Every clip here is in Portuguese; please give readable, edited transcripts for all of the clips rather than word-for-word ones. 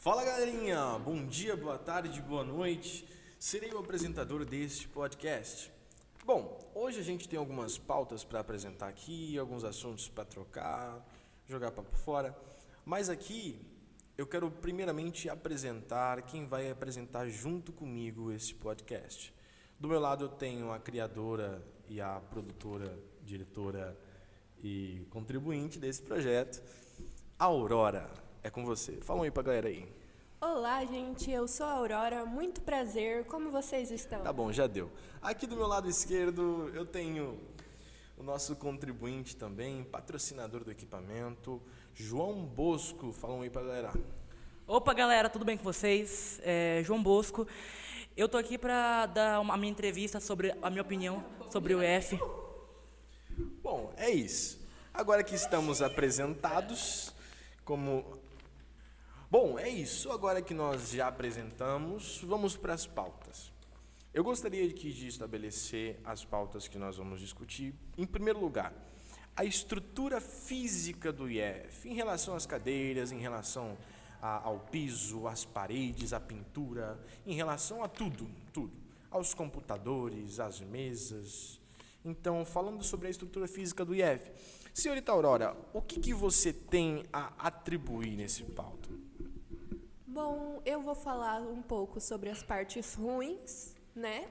Fala galerinha, bom dia, boa tarde, boa noite. Serei o apresentador deste podcast. Bom, hoje a gente tem algumas pautas para apresentar aqui, alguns assuntos para trocar, jogar papo fora. Mas aqui eu quero primeiramente apresentar quem vai apresentar junto comigo esse podcast. Do meu lado eu tenho a criadora e a produtora, diretora e contribuinte desse projeto, Aurora. É com você. Fala aí pra galera aí. Olá, gente. Eu sou a Aurora. Muito prazer. Como vocês estão? Tá bom, já deu. Aqui do meu lado esquerdo eu tenho o nosso contribuinte também, patrocinador do equipamento, João Bosco. Fala aí pra galera. Opa, galera, tudo bem com vocês? João Bosco. Eu tô aqui para dar a minha entrevista sobre a minha opinião sobre o UF. Bom, é isso. Agora que estamos apresentados, agora que nós já apresentamos, vamos para as pautas. Eu gostaria de estabelecer as pautas que nós vamos discutir. Em primeiro lugar, a estrutura física do IF, em relação às cadeiras, em relação ao piso, às paredes, à pintura, em relação a tudo, aos computadores, às mesas. Então, falando sobre a estrutura física do IF, senhorita Aurora, o que você tem a atribuir nesse pauta? Bom, eu vou falar um pouco sobre as partes ruins, né?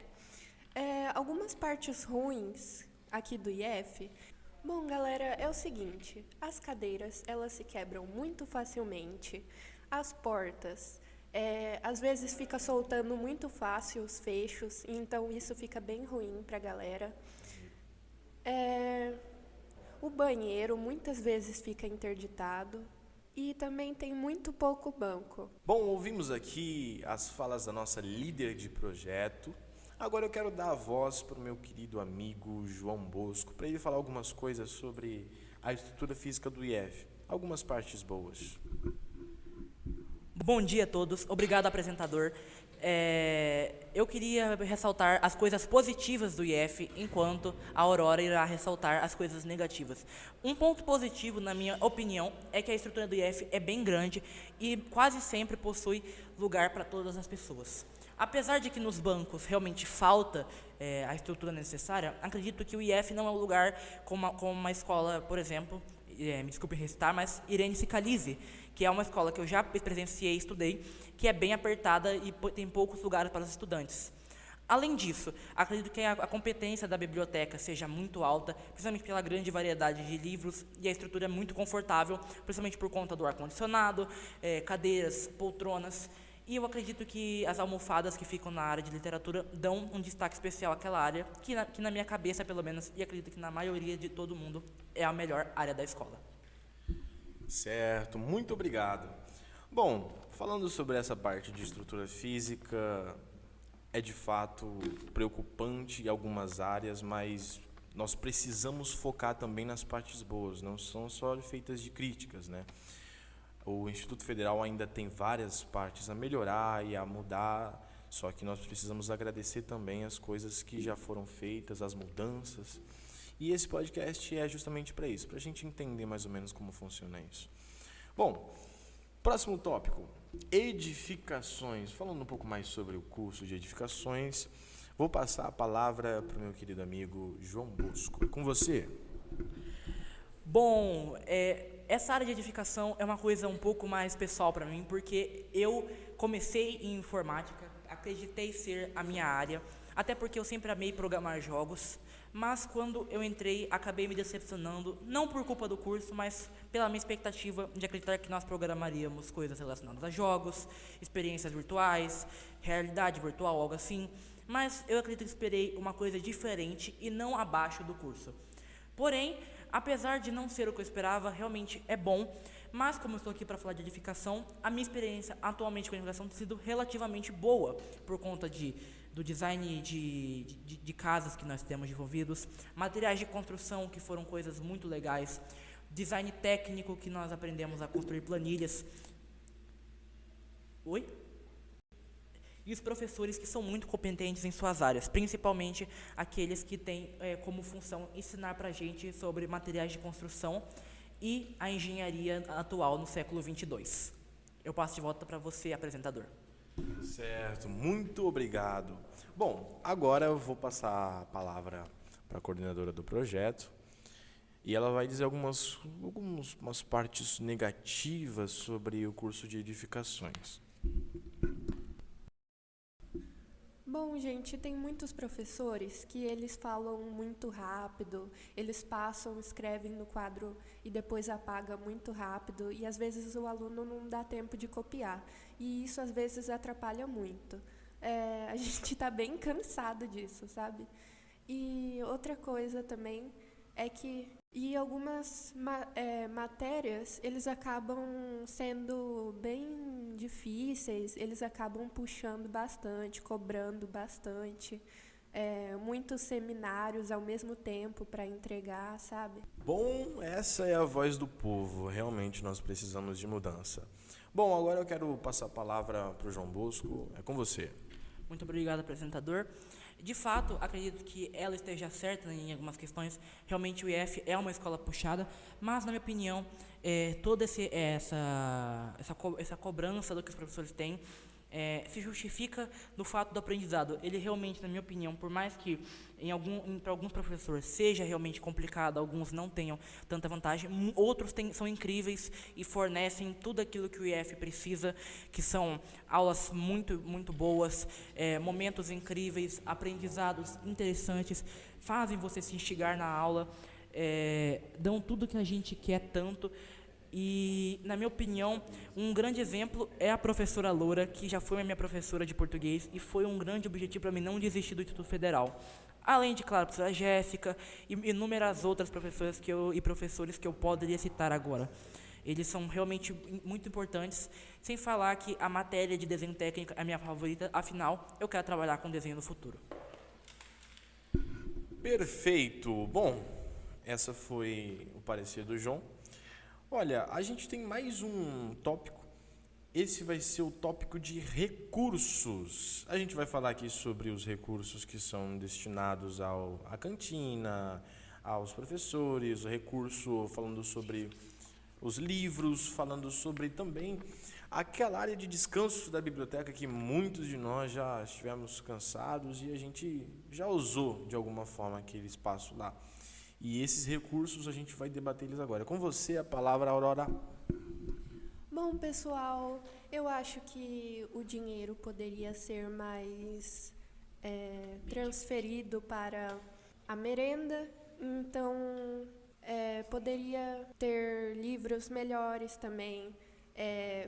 Algumas partes ruins aqui do IF. Bom, galera, é o seguinte, as cadeiras, elas se quebram muito facilmente. As portas, às vezes fica soltando muito fácil os fechos, então isso fica bem ruim pra galera. O banheiro muitas vezes fica interditado e também tem muito pouco banco. Bom, ouvimos aqui as falas da nossa líder de projeto. Agora eu quero dar a voz para o meu querido amigo João Bosco, para ele falar algumas coisas sobre a estrutura física do IF, algumas partes boas. Bom dia a todos, obrigado apresentador. Eu queria ressaltar as coisas positivas do IF, enquanto a Aurora irá ressaltar as coisas negativas. Um ponto positivo, na minha opinião, é que a estrutura do IF é bem grande e quase sempre possui lugar para todas as pessoas. Apesar de que nos bancos realmente falta a estrutura necessária, acredito que o IF não é um lugar como uma escola, por exemplo, me desculpe recitar, mas Irene Cicalize, que é uma escola que eu já presenciei e estudei, que é bem apertada e tem poucos lugares para os estudantes. Além disso, acredito que a competência da biblioteca seja muito alta, principalmente pela grande variedade de livros, e a estrutura é muito confortável, principalmente por conta do ar-condicionado, cadeiras, poltronas, e eu acredito que as almofadas que ficam na área de literatura dão um destaque especial àquela área, que na minha cabeça, pelo menos, e acredito que na maioria de todo mundo, é a melhor área da escola. Certo, muito obrigado. Bom, falando sobre essa parte de estrutura física, é de fato preocupante em algumas áreas, mas nós precisamos focar também nas partes boas, não são só feitas de críticas, né? O Instituto Federal ainda tem várias partes a melhorar e a mudar, só que nós precisamos agradecer também as coisas que já foram feitas, as mudanças. E esse podcast é justamente para isso, para a gente entender mais ou menos como funciona isso. Bom, próximo tópico, edificações. Falando um pouco mais sobre o curso de edificações, vou passar a palavra para o meu querido amigo João Bosco. É com você. Bom, essa área de edificação é uma coisa um pouco mais pessoal para mim, porque eu comecei em informática, acreditei ser a minha área, até porque eu sempre amei programar jogos, mas quando eu entrei, acabei me decepcionando, não por culpa do curso, mas pela minha expectativa de acreditar que nós programaríamos coisas relacionadas a jogos, experiências virtuais, realidade virtual, algo assim, mas eu acredito que esperei uma coisa diferente e não abaixo do curso. Porém, apesar de não ser o que eu esperava, realmente é bom, mas como eu estou aqui para falar de edificação, a minha experiência atualmente com a edificação tem sido relativamente boa, por conta do design de casas que nós temos desenvolvidos, materiais de construção que foram coisas muito legais, design técnico que nós aprendemos a construir planilhas. Oi? E os professores que são muito competentes em suas áreas, principalmente aqueles que têm como função ensinar para a gente sobre materiais de construção e a engenharia atual no século 22. Eu passo de volta para você, apresentador. Certo, muito obrigado. Bom, agora eu vou passar a palavra para a coordenadora do projeto e ela vai dizer algumas partes negativas sobre o curso de edificações. Bom, gente, tem muitos professores que eles falam muito rápido, eles passam, escrevem no quadro e depois apagam muito rápido e às vezes o aluno não dá tempo de copiar e isso às vezes atrapalha muito. A gente está bem cansado disso, sabe? E outra coisa também é que algumas matérias eles acabam sendo bem difíceis, eles acabam puxando bastante, cobrando bastante, muitos seminários ao mesmo tempo para entregar, sabe? Bom, essa é a voz do povo, realmente nós precisamos de mudança. Bom, agora eu quero passar a palavra para o João Bosco, é com você. Muito obrigado, apresentador. De fato, acredito que ela esteja certa em algumas questões. Realmente o IF é uma escola puxada, mas, na minha opinião, toda essa cobrança do que os professores têm se justifica no fato do aprendizado. Ele realmente, na minha opinião, por mais que para alguns professores seja realmente complicado, alguns não tenham tanta vantagem, outros são incríveis e fornecem tudo aquilo que o IF precisa, que são aulas muito, muito boas, momentos incríveis, aprendizados interessantes, fazem você se instigar na aula, dão tudo que a gente quer tanto. E, na minha opinião, um grande exemplo é a professora Loura, que já foi a minha professora de português e foi um grande objetivo para mim não desistir do Instituto Federal. Além de, claro, a professora Jéssica e inúmeras outras professoras e professores que eu poderia citar agora. Eles são realmente muito importantes, sem falar que a matéria de desenho técnico é a minha favorita, afinal, eu quero trabalhar com desenho no futuro. Perfeito. Bom, essa foi o parecer do João. Olha, a gente tem mais um tópico. Esse vai ser o tópico de recursos. A gente vai falar aqui sobre os recursos que são destinados à cantina, aos professores, o recurso falando sobre os livros, falando sobre também aquela área de descanso da biblioteca que muitos de nós já estivemos cansados e a gente já usou de alguma forma aquele espaço lá. E esses recursos a gente vai debater eles agora. Com você a palavra, Aurora. Bom, pessoal, eu acho que o dinheiro poderia ser mais transferido para a merenda, então poderia ter livros melhores também,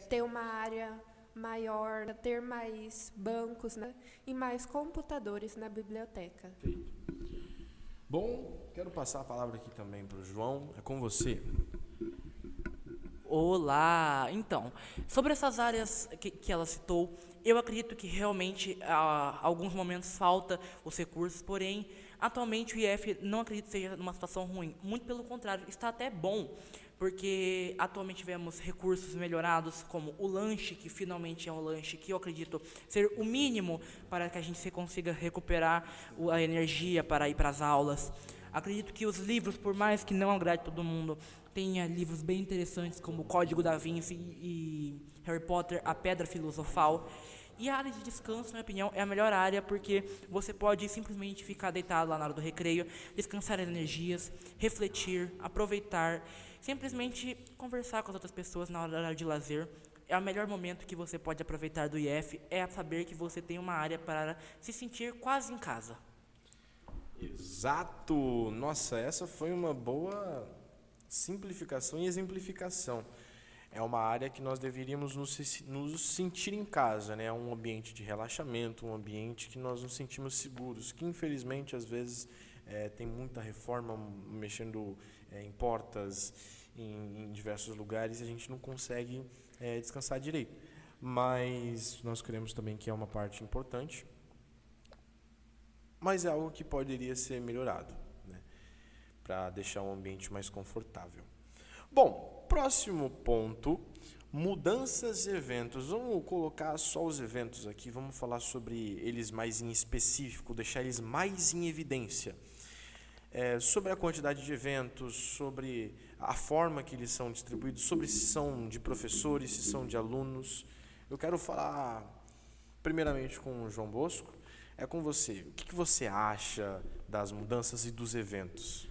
ter uma área maior, ter mais bancos, né, e mais computadores na biblioteca. Perfeito. Bom, quero passar a palavra aqui também para o João. É com você. Olá! Então, sobre essas áreas que ela citou, eu acredito que realmente alguns momentos falta os recursos, porém, atualmente o IF não acredito que seja numa situação ruim. Muito pelo contrário, está até bom, porque atualmente tivemos recursos melhorados, como o lanche, que finalmente é um lanche que eu acredito ser o mínimo para que a gente consiga recuperar a energia para ir para as aulas. Acredito que os livros, por mais que não agrade todo mundo, tenha livros bem interessantes como o Código da Vinci e Harry Potter, a Pedra Filosofal. E a área de descanso, na minha opinião, é a melhor área porque você pode simplesmente ficar deitado lá na hora do recreio, descansar as energias, refletir, aproveitar, simplesmente conversar com as outras pessoas na hora de lazer. É o melhor momento que você pode aproveitar do IF, é saber que você tem uma área para se sentir quase em casa. Exato! Nossa, essa foi uma boa simplificação e exemplificação. É uma área que nós deveríamos nos sentir em casa, né? É um ambiente de relaxamento, um ambiente que nós nos sentimos seguros, que infelizmente às vezes tem muita reforma mexendo em portas, em diversos lugares, e a gente não consegue descansar direito. Mas nós queremos também que é uma parte importante, mas é algo que poderia ser melhorado, né? Para deixar um ambiente mais confortável. Bom, próximo ponto, mudanças e eventos. Vamos colocar só os eventos aqui, vamos falar sobre eles mais em específico, deixar eles mais em evidência. sobre a quantidade de eventos, sobre a forma que eles são distribuídos, sobre se são de professores, se são de alunos. Eu quero falar primeiramente com o João Bosco. É com você. O que você acha das mudanças e dos eventos?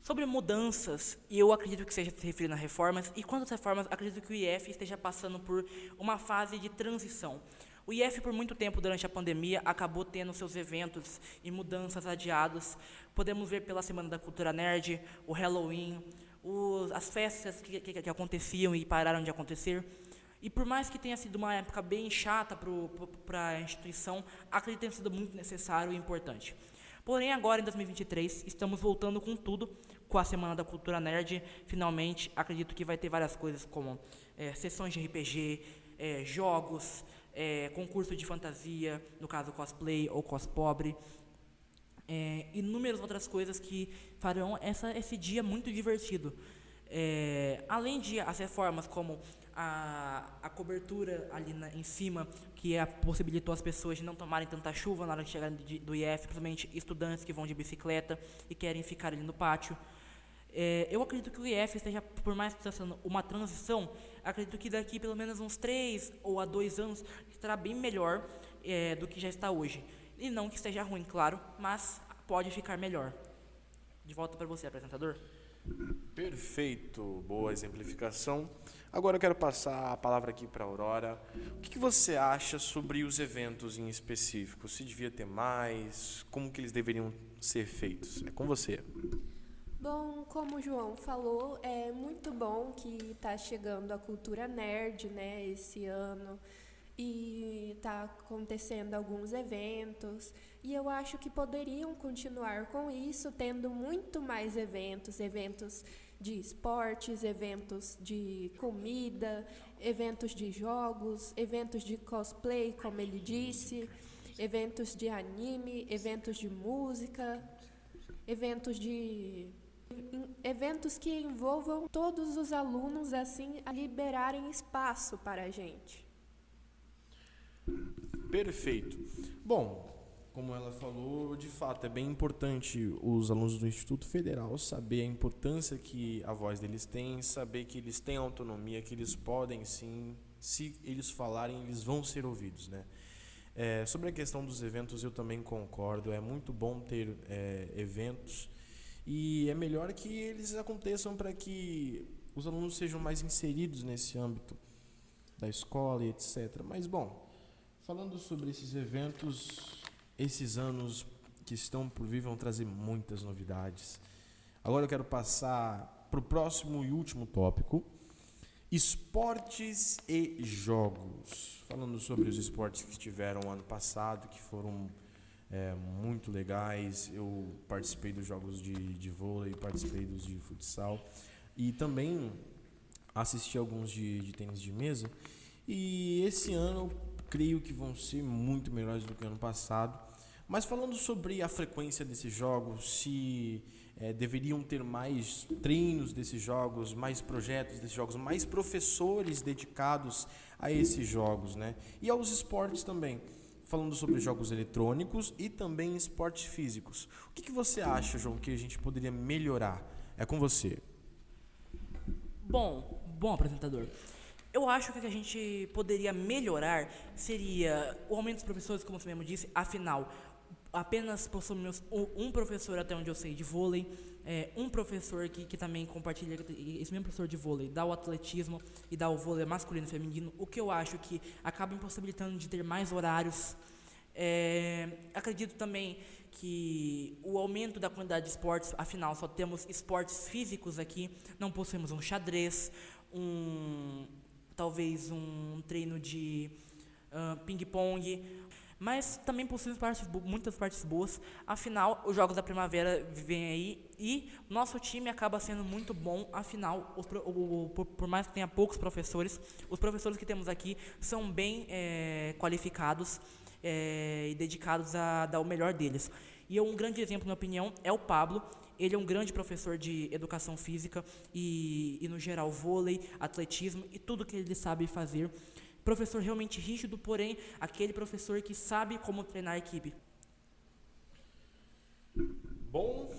Sobre mudanças, eu acredito que seja se referindo a reformas, e quanto às reformas, acredito que o IF esteja passando por uma fase de transição. O IF, por muito tempo, durante a pandemia, acabou tendo seus eventos e mudanças adiados. Podemos ver pela Semana da Cultura Nerd, o Halloween, as festas que aconteciam e pararam de acontecer. E por mais que tenha sido uma época bem chata para a instituição, acredito que tenha sido muito necessário e importante. Porém, agora, em 2023, estamos voltando com tudo, com a Semana da Cultura Nerd. Finalmente, acredito que vai ter várias coisas como sessões de RPG, jogos, concurso de fantasia, no caso cosplay ou cospobre, inúmeras outras coisas que farão esse dia muito divertido. Além de as reformas como a cobertura ali em cima, que possibilitou as pessoas de não tomarem tanta chuva na hora de chegar do IF, principalmente estudantes que vão de bicicleta e querem ficar ali no pátio. Eu acredito que o IF esteja, por mais que esteja sendo uma transição, acredito que daqui pelo menos uns 3 ou a 2 anos estará bem melhor do que já está hoje. E não que esteja ruim, claro, mas pode ficar melhor. De volta para você, apresentador. Perfeito, boa exemplificação. Agora eu quero passar a palavra aqui para a Aurora. O que você acha sobre os eventos em específico? Se devia ter mais? Como que eles deveriam ser feitos? É com você. Bom, como o João falou, é muito bom que está chegando a cultura nerd, né, esse ano, e está acontecendo alguns eventos, e eu acho que poderiam continuar com isso, tendo muito mais eventos de esportes, eventos de comida, eventos de jogos, eventos de cosplay, como ele disse, eventos de anime, eventos de música, eventos que envolvam todos os alunos, assim, a liberarem espaço para a gente. Perfeito. Bom, como ela falou, de fato é bem importante os alunos do Instituto Federal saber a importância que a voz deles tem, saber que eles têm autonomia, que eles podem sim, se eles falarem, eles vão ser ouvidos, né? Sobre a questão dos eventos, eu também concordo, é muito bom ter eventos. E é melhor que eles aconteçam para que os alunos sejam mais inseridos nesse âmbito da escola e etc. Mas, bom, falando sobre esses eventos, esses anos que estão por vir vão trazer muitas novidades. Agora eu quero passar para o próximo e último tópico: esportes e jogos. Falando sobre os esportes que tiveram ano passado, que foram muito legais. Eu participei dos jogos de vôlei, participei dos de futsal e também assisti alguns de tênis de mesa. E esse ano eu creio que vão ser muito melhores do que o ano passado. Mas falando sobre a frequência desses jogos, se deveriam ter mais treinos desses jogos, mais projetos desses jogos, mais professores dedicados a esses jogos, né? E aos esportes também. Falando sobre jogos eletrônicos e também esportes físicos. O que você acha, João, que a gente poderia melhorar? É com você. Bom, apresentador. Eu acho que o que a gente poderia melhorar seria o aumento dos professores, como você mesmo disse. Afinal, apenas possuímos um professor, até onde eu sei, de vôlei, um professor que também compartilha, esse mesmo professor de vôlei dá o atletismo e dá o vôlei masculino e feminino, o que eu acho que acaba impossibilitando de ter mais horários. Acredito também que o aumento da quantidade de esportes, afinal só temos esportes físicos aqui, não possuímos um xadrez, talvez um treino de ping-pong, mas também possuímos muitas partes boas. Afinal, os Jogos da Primavera vêm aí e nosso time acaba sendo muito bom. Afinal, por mais que tenha poucos professores, os professores que temos aqui são bem qualificados e dedicados a dar o melhor deles. E um grande exemplo, na minha opinião, é o Pablo. Ele é um grande professor de educação física e no geral, vôlei, atletismo e tudo que ele sabe fazer. Professor realmente rígido, porém, aquele professor que sabe como treinar a equipe. Bom,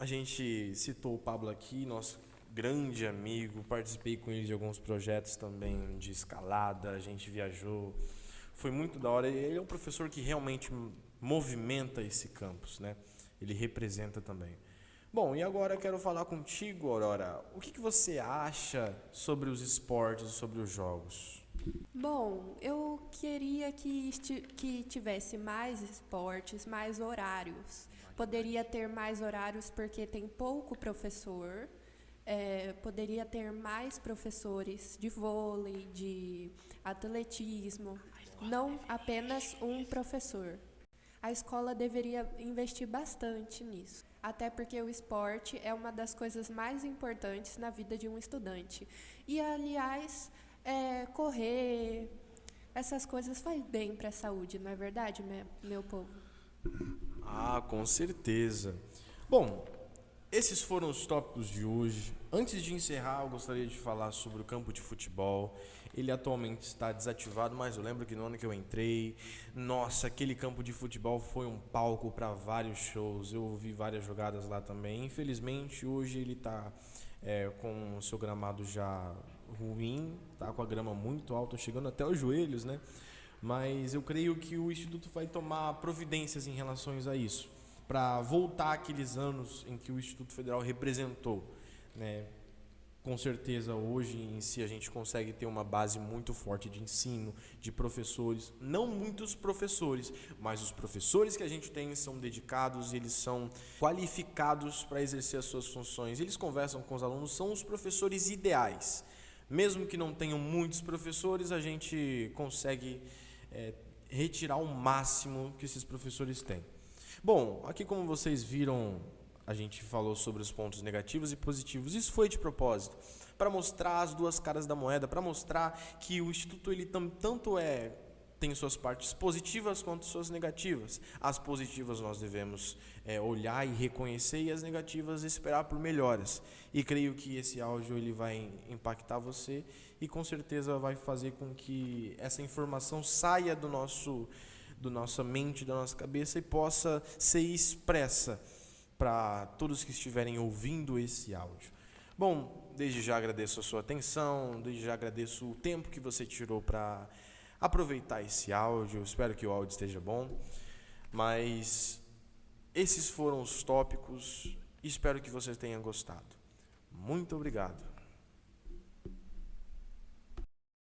a gente citou o Pablo aqui, nosso grande amigo, participei com ele de alguns projetos também de escalada, a gente viajou, foi muito da hora. Ele é um professor que realmente movimenta esse campus, né? Ele representa também. Bom, e agora eu quero falar contigo, Aurora. O que você acha sobre os esportes, sobre os jogos? Bom, eu queria que tivesse mais esportes, mais horários. Poderia ter mais horários porque tem pouco professor. Poderia ter mais professores de vôlei, de atletismo, não apenas um professor. A escola deveria investir bastante nisso, até porque o esporte é uma das coisas mais importantes na vida de um estudante. E, aliás, correr, essas coisas faz bem para a saúde, não é verdade, meu povo? Ah, com certeza. Bom, esses foram os tópicos de hoje. Antes de encerrar, eu gostaria de falar sobre o campo de futebol. Ele atualmente está desativado, mas eu lembro que no ano que eu entrei, nossa, aquele campo de futebol foi um palco para vários shows. Eu ouvi várias jogadas lá também. Infelizmente, hoje ele está com o seu gramado já ruim, tá com a grama muito alta, chegando até os joelhos, né? Mas eu creio que o Instituto vai tomar providências em relação a isso, para voltar àqueles anos em que o Instituto Federal representou, né? Com certeza hoje em si a gente consegue ter uma base muito forte de ensino, de professores, não muitos professores, mas os professores que a gente tem são dedicados, eles são qualificados para exercer as suas funções, eles conversam com os alunos, são os professores ideais. Mesmo que não tenham muitos professores, a gente consegue retirar o máximo que esses professores têm. Bom, aqui como vocês viram, a gente falou sobre os pontos negativos e positivos. Isso foi de propósito, para mostrar as duas caras da moeda, para mostrar que o Instituto ele tanto tem suas partes positivas quanto suas negativas. As positivas nós devemos olhar e reconhecer, e as negativas esperar por melhoras. E creio que esse áudio ele vai impactar você e com certeza vai fazer com que essa informação saia da nossa mente, da nossa cabeça e possa ser expressa para todos que estiverem ouvindo esse áudio. Bom, desde já agradeço a sua atenção, desde já agradeço o tempo que você tirou para aproveitar esse áudio. Espero que o áudio esteja bom, mas esses foram os tópicos e espero que você tenha gostado. Muito obrigado.